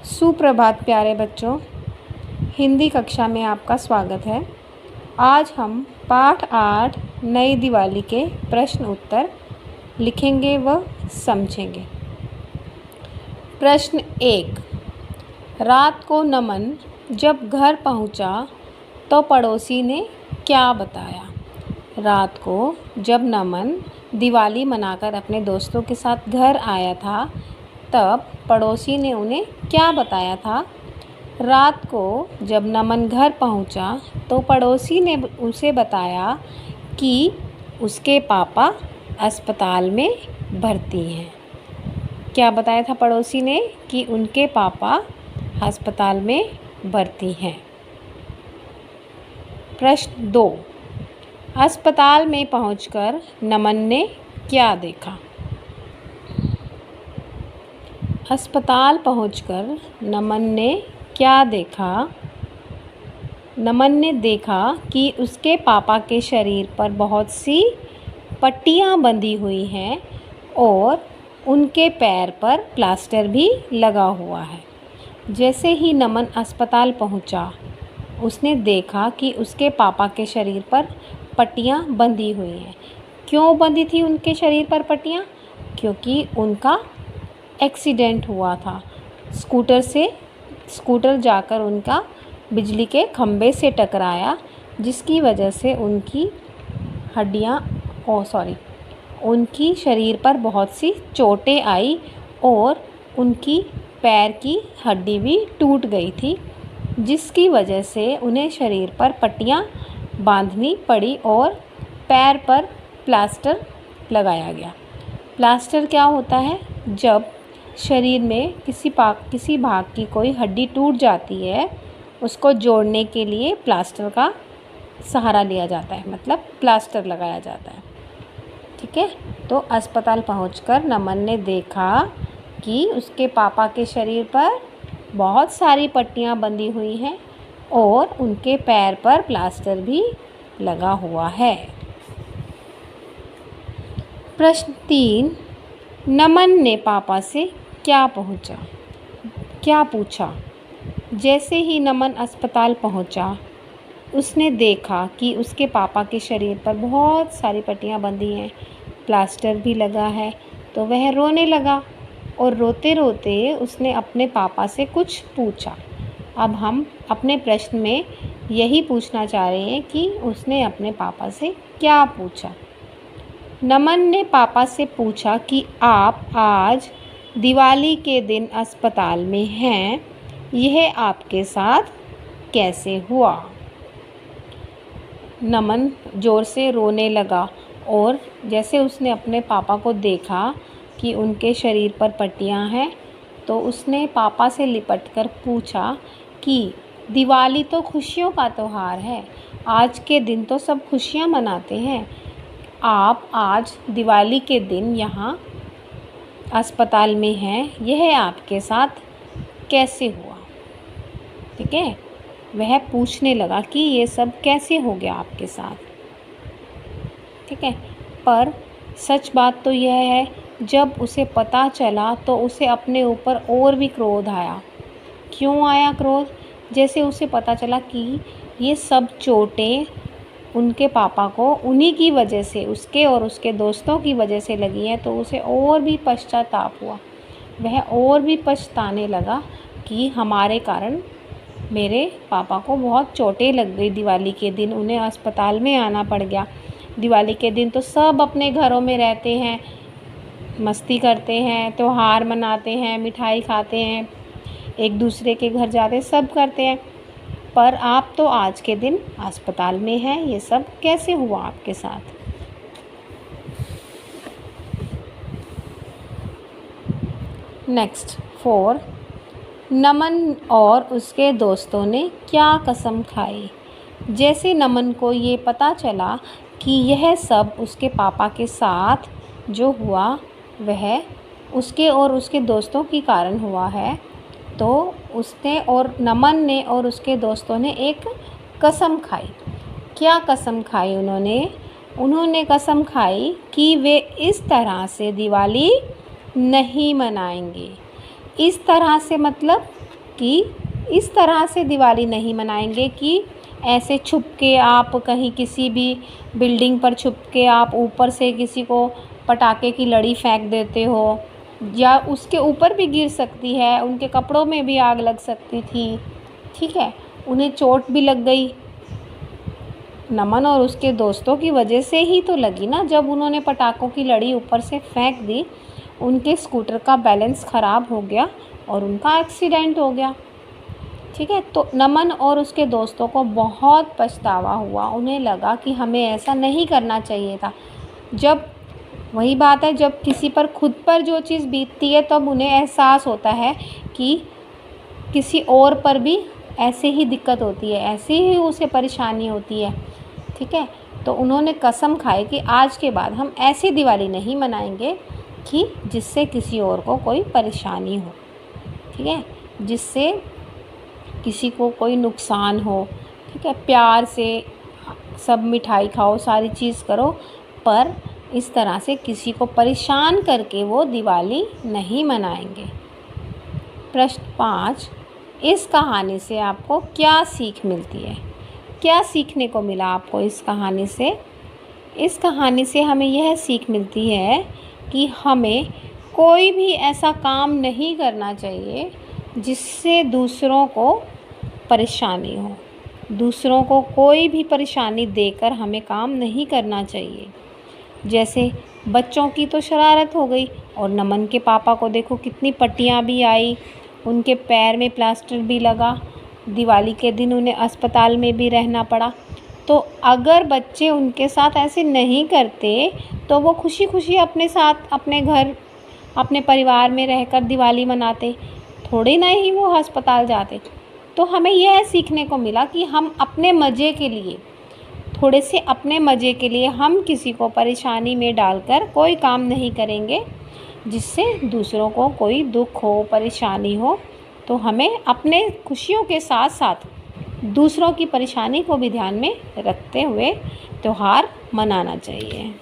सुप्रभात प्यारे बच्चों, हिंदी कक्षा में आपका स्वागत है। आज हम पाठ 8 नई दिवाली के प्रश्न उत्तर लिखेंगे व समझेंगे। प्रश्न 1। रात को नमन जब घर पहुंचा तो पड़ोसी ने क्या बताया? रात को जब नमन दिवाली मनाकर अपने दोस्तों के साथ घर आया था तब पड़ोसी ने उन्हें क्या बताया था? रात को जब नमन घर पहुंचा तो पड़ोसी ने उसे बताया कि उसके पापा अस्पताल में भर्ती हैं। क्या बताया था पड़ोसी ने? कि उनके पापा अस्पताल में भर्ती हैं। प्रश्न 2। अस्पताल में पहुंचकर नमन ने क्या देखा? अस्पताल पहुंचकर नमन ने क्या देखा? नमन ने देखा कि उसके पापा के शरीर पर बहुत सी पट्टियां बंधी हुई हैं और उनके पैर पर प्लास्टर भी लगा हुआ है। जैसे ही नमन अस्पताल पहुंचा, उसने देखा कि उसके पापा के शरीर पर पट्टियां बंधी हुई हैं। क्यों बंधी थी उनके शरीर पर पट्टियां? क्योंकि उनका एक्सीडेंट हुआ था। स्कूटर जाकर उनका बिजली के खंभे से टकराया, जिसकी वजह से उनकी शरीर पर बहुत सी चोटें आई और उनकी पैर की हड्डी भी टूट गई थी, जिसकी वजह से उन्हें शरीर पर पट्टियां बांधनी पड़ी और पैर पर प्लास्टर लगाया गया। प्लास्टर क्या होता है? जब शरीर में किसी भाग की कोई हड्डी टूट जाती है, उसको जोड़ने के लिए प्लास्टर का सहारा लिया जाता है, मतलब प्लास्टर लगाया जाता है। ठीक है, तो अस्पताल पहुंचकर नमन ने देखा कि उसके पापा के शरीर पर बहुत सारी पट्टियां बंधी हुई हैं और उनके पैर पर प्लास्टर भी लगा हुआ है। प्रश्न 3। नमन ने पापा से क्या पूछा? जैसे ही नमन अस्पताल पहुंचा, उसने देखा कि उसके पापा के शरीर पर बहुत सारी पट्टियां बंधी हैं, प्लास्टर भी लगा है, तो वह रोने लगा और रोते रोते उसने अपने पापा से कुछ पूछा। अब हम अपने प्रश्न में यही पूछना चाह रहे हैं कि उसने अपने पापा से क्या पूछा। नमन ने पापा से पूछा कि आप आज दिवाली के दिन अस्पताल में हैं, यह आपके साथ कैसे हुआ? नमन ज़ोर से रोने लगा और जैसे उसने अपने पापा को देखा कि उनके शरीर पर पट्टियां हैं, तो उसने पापा से लिपटकर पूछा कि दिवाली तो खुशियों का त्यौहार है, आज के दिन तो सब खुशियां मनाते हैं, आप आज दिवाली के दिन यहाँ अस्पताल में हैं, यह आपके साथ कैसे हुआ? ठीक है, वह पूछने लगा कि ये सब कैसे हो गया आपके साथ। ठीक है, पर सच बात तो यह है, जब उसे पता चला तो उसे अपने ऊपर और भी क्रोध आया। क्यों आया क्रोध? जैसे उसे पता चला कि ये सब चोटें उनके पापा को उन्हीं की वजह से, उसके और उसके दोस्तों की वजह से लगी हैं, तो उसे और भी पश्चाताप हुआ। वह और भी पछताने लगा कि हमारे कारण मेरे पापा को बहुत चोटें लग गई। दिवाली के दिन उन्हें अस्पताल में आना पड़ गया। दिवाली के दिन तो सब अपने घरों में रहते हैं, मस्ती करते हैं, त्यौहार मनाते हैं, मिठाई खाते हैं, एक दूसरे के घर जाते, सब करते हैं, पर आप तो आज के दिन अस्पताल में हैं, ये सब कैसे हुआ आपके साथ? नेक्स्ट 4। नमन और उसके दोस्तों ने क्या कसम खाई? जैसे नमन को ये पता चला कि यह सब उसके पापा के साथ जो हुआ वह उसके और उसके दोस्तों के कारण हुआ है, तो उसने और नमन ने और उसके दोस्तों ने एक कसम खाई। क्या कसम खाई उन्होंने कसम खाई कि वे इस तरह से दिवाली नहीं मनाएंगे। इस तरह से मतलब कि इस तरह से दिवाली नहीं मनाएंगे कि ऐसे छुप के आप कहीं किसी भी बिल्डिंग पर छुप के आप ऊपर से किसी को पटाखे की लड़ी फेंक देते हो, या उसके ऊपर भी गिर सकती है, उनके कपड़ों में भी आग लग सकती थी, ठीक है, उन्हें चोट भी लग गई। नमन और उसके दोस्तों की वजह से ही तो लगी ना, जब उन्होंने पटाखों की लड़ी ऊपर से फेंक दी, उनके स्कूटर का बैलेंस ख़राब हो गया और उनका एक्सीडेंट हो गया, ठीक है। तो नमन और उसके दोस्तों को बहुत पछतावा हुआ, उन्हें लगा कि हमें ऐसा नहीं करना चाहिए था। जब वही बात है, जब किसी पर खुद पर जो चीज़ बीतती है तब उन्हें एहसास होता है कि किसी और पर भी ऐसे ही दिक्कत होती है, ऐसे ही उसे परेशानी होती है, ठीक है। तो उन्होंने कसम खाई कि आज के बाद हम ऐसी दिवाली नहीं मनाएंगे कि जिससे किसी और को कोई परेशानी हो, ठीक है, जिससे किसी को कोई नुकसान हो, ठीक है। प्यार से सब मिठाई खाओ, सारी चीज़ करो, पर इस तरह से किसी को परेशान करके वो दिवाली नहीं मनाएंगे। प्रश्न 5, इस कहानी से आपको क्या सीख मिलती है? क्या सीखने को मिला आपको इस कहानी से? इस कहानी से हमें यह सीख मिलती है कि हमें कोई भी ऐसा काम नहीं करना चाहिए जिससे दूसरों को परेशानी हो। दूसरों को कोई भी परेशानी देकर हमें काम नहीं करना चाहिए। जैसे बच्चों की तो शरारत हो गई, और नमन के पापा को देखो कितनी पट्टियाँ भी आई, उनके पैर में प्लास्टर भी लगा, दिवाली के दिन उन्हें अस्पताल में भी रहना पड़ा। तो अगर बच्चे उनके साथ ऐसे नहीं करते तो वो खुशी खुशी अपने साथ अपने घर अपने परिवार में रहकर दिवाली मनाते, थोड़े ना ही वो अस्पताल जाते। तो हमें यह सीखने को मिला कि हम अपने मज़े के लिए, थोड़े से अपने मज़े के लिए हम किसी को परेशानी में डालकर कोई काम नहीं करेंगे जिससे दूसरों को कोई दुख हो, परेशानी हो। तो हमें अपने खुशियों के साथ साथ दूसरों की परेशानी को भी ध्यान में रखते हुए त्यौहार मनाना चाहिए।